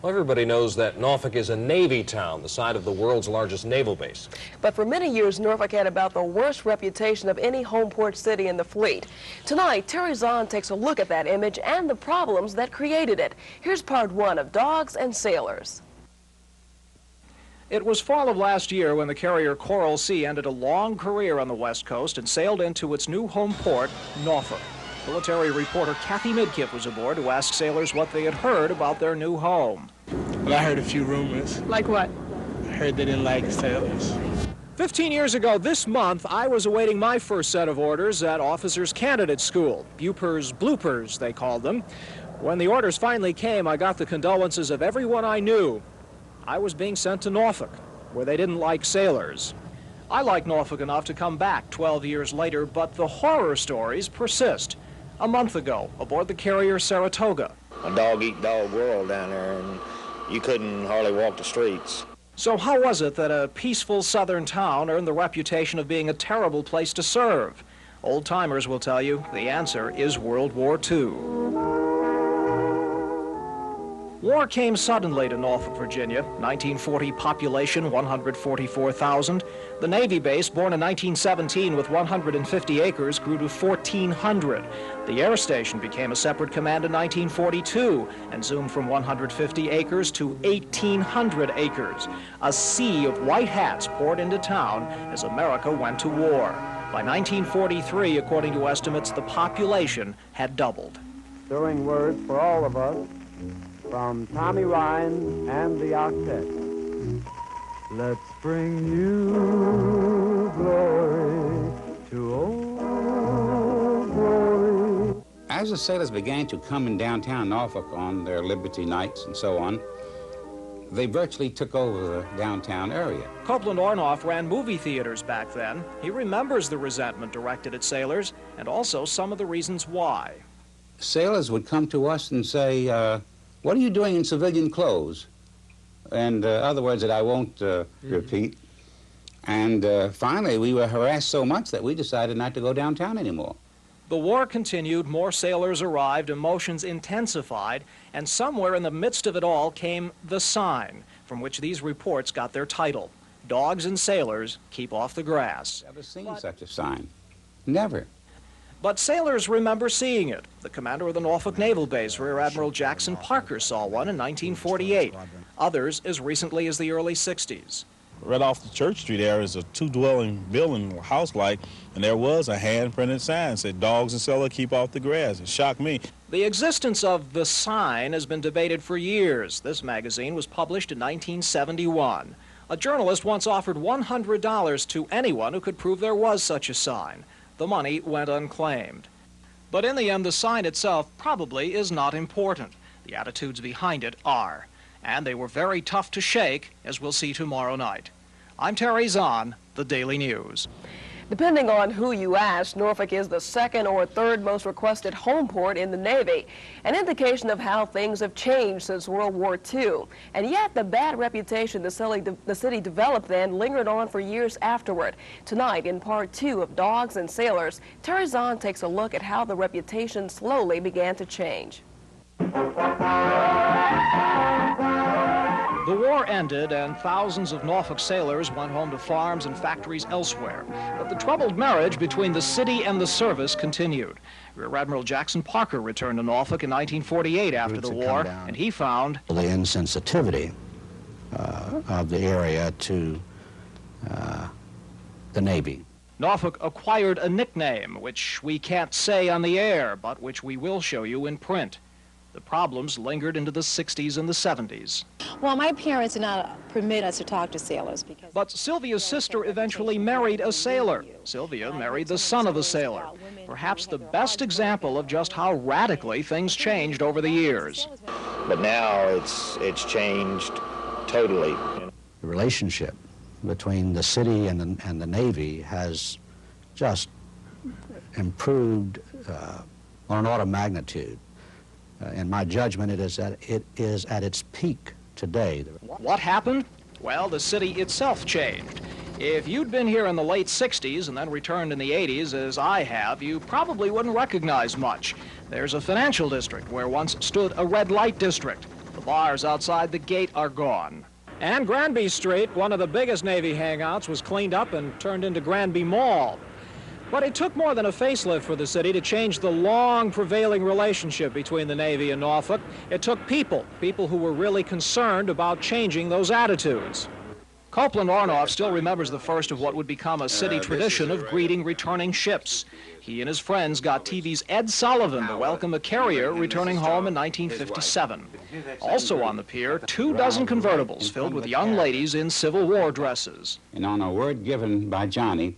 Well, everybody knows that Norfolk is a Navy town, the site of the world's largest naval base. But for many years, Norfolk had about the worst reputation of any home port city in the fleet. Tonight, Terry Zahn takes a look at that image and the problems that created it. Here's part one of Dogs and Sailors. It was fall of last year when the carrier Coral Sea ended a long career on the West Coast and sailed into its new home port, Norfolk. Military reporter Kathy Midkiff was aboard to ask sailors what they had heard about their new home. Well, I heard a few rumors. Like what? I heard they didn't like sailors. 15 years ago this month, I was awaiting my first set of orders at Officers Candidate School. Bupers, bloopers, they called them. When the orders finally came, I got the condolences of everyone I knew. I was being sent to Norfolk, where they didn't like sailors. I like Norfolk enough to come back 12 years later, but the horror stories persist. A month ago, aboard the carrier Saratoga. A dog-eat-dog world down there, and you couldn't hardly walk the streets. So how was it that a peaceful southern town earned the reputation of being a terrible place to serve? Old-timers will tell you the answer is World War II. War came suddenly to Norfolk, Virginia. 1940 population, 144,000. The Navy base, born in 1917 with 150 acres, grew to 1,400. The air station became a separate command in 1942 and zoomed from 150 acres to 1,800 acres. A sea of white hats poured into town as America went to war. By 1943, according to estimates, the population had doubled. Stirring words for all of us. From Tommy Ryan and the Octet. Let's bring you glory to old glory. As the sailors began to come in downtown Norfolk on their Liberty nights and so on, they virtually took over the downtown area. Copeland Ornoff ran movie theaters back then. He remembers the resentment directed at sailors and also some of the reasons why. Sailors would come to us and say, what are you doing in civilian clothes? And other words that I won't repeat. And finally, we were harassed so much that we decided not to go downtown anymore. The war continued, more sailors arrived, emotions intensified, and somewhere in the midst of it all came the sign, from which these reports got their title. Dogs and Sailors Keep Off the Grass. Never seen such a sign. Never. But sailors remember seeing it. The commander of the Norfolk Naval Base, Rear Admiral Jackson Parker, saw one in 1948. Others as recently as the early 60s. Right off the Church Street area is a two-dwelling building, house-like, and there was a hand-printed sign that said, "Dogs and sailors keep off the grass." It shocked me. The existence of the sign has been debated for years. This magazine was published in 1971. A journalist once offered $100 to anyone who could prove there was such a sign. The money went unclaimed. But in the end, the sign itself probably is not important. The attitudes behind it are. And they were very tough to shake, as we'll see tomorrow night. I'm Terry Zahn, The Daily News. Depending on who you ask, Norfolk is the second or third most requested home port in the Navy, an indication of how things have changed since World War II. And yet the bad reputation the city developed then lingered on for years afterward. Tonight, in part two of Dogs and Sailors, Terry Zahn takes a look at how the reputation slowly began to change. The war ended and thousands of Norfolk sailors went home to farms and factories elsewhere. But the troubled marriage between the city and the service continued. Rear Admiral Jackson Parker returned to Norfolk in 1948 after the war, and he found the insensitivity of the area to the Navy. Norfolk acquired a nickname, which we can't say on the air, but which we will show you in print. The problems lingered into the 60s and the 70s. Well, my parents did not permit us to talk to sailors because... But Sylvia's sister eventually married a sailor. Sylvia married the son of a sailor. Perhaps the best example of just how radically things changed over the years. But now it's changed totally. The relationship between the city and the Navy has just improved on an order of magnitude. In my judgment, it is at its peak today. What happened? Well, the city itself changed. If you'd been here in the late 60s and then returned in the 80s, as I have, you probably wouldn't recognize much. There's a financial district where once stood a red light district. The The bars outside the gate are gone. And Granby Street, one of the biggest Navy hangouts, was cleaned up and turned into Granby Mall. But it took more than a facelift for the city to change the long prevailing relationship between the Navy and Norfolk. It took people who were really concerned about changing those attitudes. Copeland Ornoff still remembers the first of what would become a city tradition of greeting returning ships. He and his friends got TV's Ed Sullivan to welcome a carrier returning home in 1957. Also on the pier, 24 convertibles filled with young ladies in Civil War dresses. And on a word given by Johnny,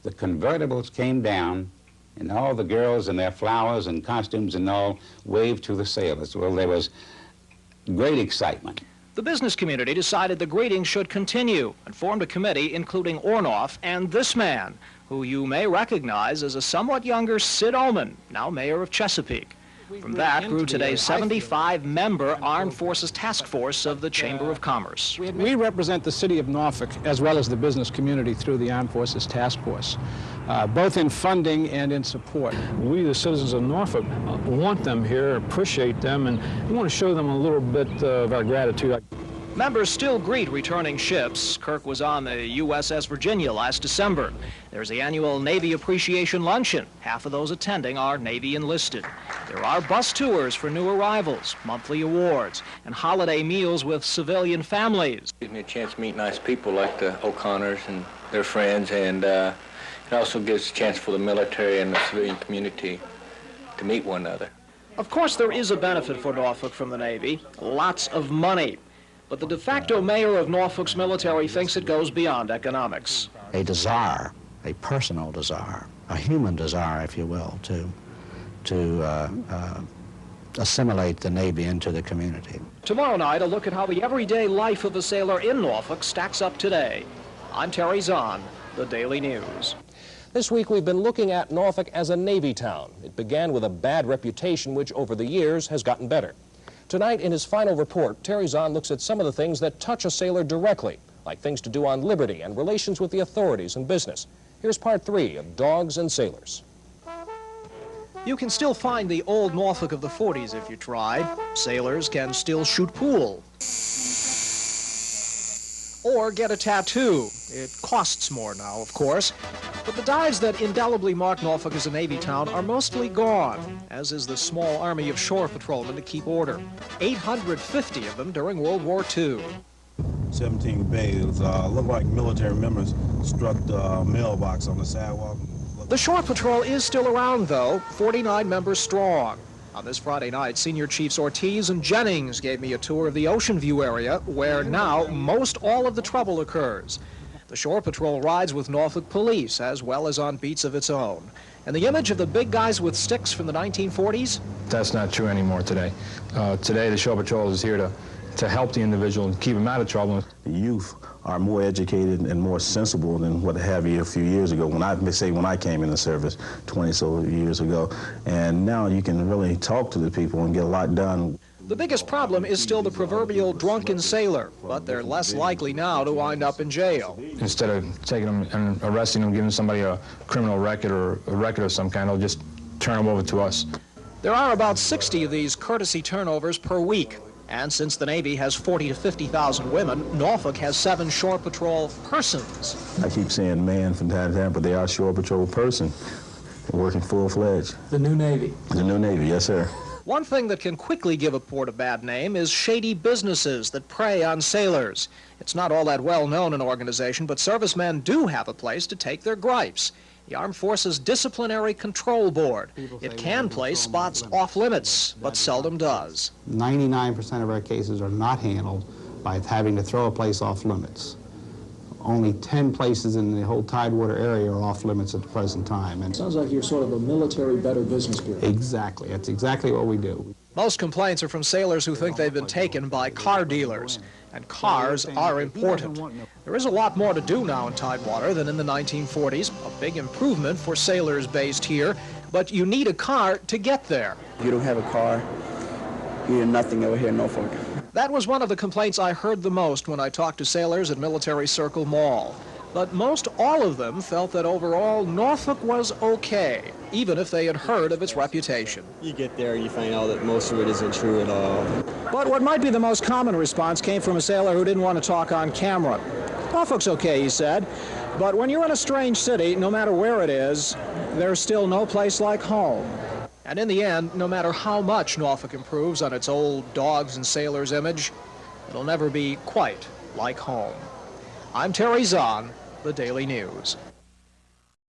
the convertibles came down, and all the girls in their flowers and costumes and all waved to the sailors. Well, there was great excitement. The business community decided the greetings should continue and formed a committee including Ornoff and this man, who you may recognize as a somewhat younger Sid Oman, now mayor of Chesapeake. From that grew today's 75-member Armed Forces Task Force of the Chamber of Commerce. We represent the city of Norfolk as well as the business community through the Armed Forces Task Force, both in funding and in support. We, the citizens of Norfolk, want them here, appreciate them, and we want to show them a little bit of our gratitude. Members still greet returning ships. Kirk was on the USS Virginia last December. There's the annual Navy Appreciation Luncheon. Half of those attending are Navy enlisted. There are bus tours for new arrivals, monthly awards, and holiday meals with civilian families. It gives me a chance to meet nice people like the O'Connors and their friends, and it also gives a chance for the military and the civilian community to meet one another. Of course, there is a benefit for Norfolk from the Navy, lots of money. But the de facto mayor of Norfolk's military thinks it goes beyond economics. A desire, a personal desire, a human desire, if you will, to assimilate the Navy into the community. Tomorrow night, a look at how the everyday life of a sailor in Norfolk stacks up today. I'm Terry Zahn, the Daily News. This week we've been looking at Norfolk as a Navy town. It began with a bad reputation which over the years has gotten better. Tonight, in his final report, Terry Zahn looks at some of the things that touch a sailor directly, like things to do on liberty and relations with the authorities and business. Here's part 3 of Dogs and Sailors. You can still find the old Norfolk of the 40s if you try. Sailors can still shoot pool. Or get a tattoo. It costs more now, of course. But the dives that indelibly mark Norfolk as a Navy town are mostly gone, as is the small army of shore patrolmen to keep order. 850 of them during World War II. 17 bays looked like military members struck the mailbox on the sidewalk. The shore patrol is still around, though, 49 members strong. On this Friday night, Senior Chiefs Ortiz and Jennings gave me a tour of the Ocean View area, where now most all of the trouble occurs. The shore patrol rides with Norfolk police, as well as on beats of its own. And the image of the big guys with sticks from the 1940s? That's not true anymore today. Today, the shore patrol is here to help the individual and keep him out of trouble. The youth are more educated and more sensible than what have you a few years ago, when I came in the service 20 so years ago. And now you can really talk to the people and get a lot done. The biggest problem is still the proverbial drunken sailor, but they're less likely now to wind up in jail. Instead of taking them and arresting them, giving somebody a criminal record or a record of some kind, they'll just turn them over to us. There are about 60 of these courtesy turnovers per week. And since the Navy has 40 to 50,000 women, Norfolk has 7 shore patrol persons. I keep saying man from time to time, but they are shore patrol person. They're working full-fledged. The new Navy. The new Navy, yes, sir. One thing that can quickly give a port a bad name is shady businesses that prey on sailors. It's not all that well known an organization, but servicemen do have a place to take their gripes. The Armed Forces Disciplinary Control Board. It can place spots off limits, but seldom does. 99% of our cases are not handled by having to throw a place off limits. Only 10 places in the whole Tidewater area are off limits at the present time. And sounds like you're sort of a military Better Business Bureau. Exactly. That's exactly what we do. Most complaints are from sailors who think they've been taken by car dealers. And cars are important. There is a lot more to do now in Tidewater than in the 1940s. A big improvement for sailors based here. But you need a car to get there. If you don't have a car, you're nothing over here in Norfolk. That was one of the complaints I heard the most when I talked to sailors at Military Circle Mall. But most all of them felt that overall Norfolk was okay, even if they had heard of its reputation. You get there, you find out that most of it isn't true at all. But what might be the most common response came from a sailor who didn't want to talk on camera. Norfolk's okay, he said, but when you're in a strange city, no matter where it is, there's still no place like home. And in the end, no matter how much Norfolk improves on its old dogs and sailors image, it'll never be quite like home. I'm Terry Zahn, the Daily News.